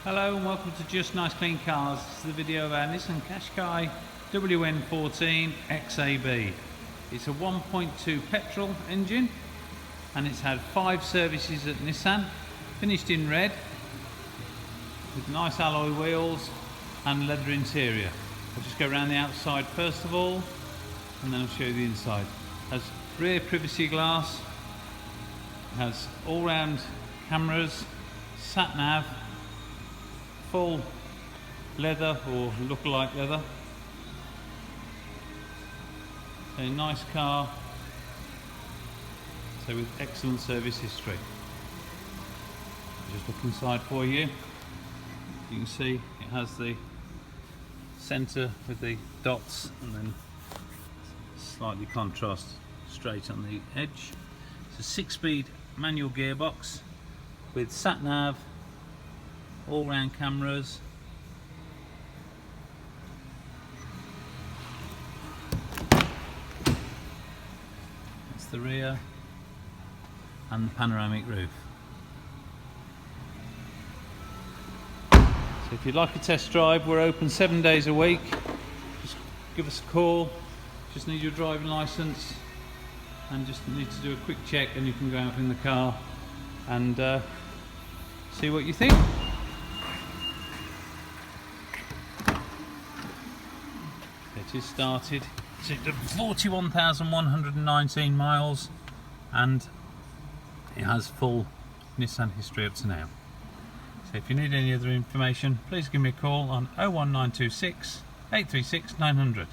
Hello and welcome to Just Nice Clean Cars. This is the video of our Nissan Qashqai WN14 XAB. It's a 1.2 petrol engine and it's had 5 services at Nissan, finished in red with nice alloy wheels and leather interior. I'll just go around the outside first of all and then I'll show you the inside. It has rear privacy glass, it has all-round cameras, sat nav, full leather or look-alike leather. A nice car, so with excellent service history. I'll just look inside for you. You can see it has the centre with the dots and then slightly contrast straight on the edge. It's a 6-speed manual gearbox with sat nav, all-round cameras, that's the rear, and the panoramic roof. So if you'd like a test drive, we're open 7 days a week. Just give us a call, just need your driving licence and just need to do a quick check and you can go out in the car and see what you think. It is started. It's at 41,119 miles and it has full Nissan history up to now. So if you need any other information, please give me a call on 01926 836 900.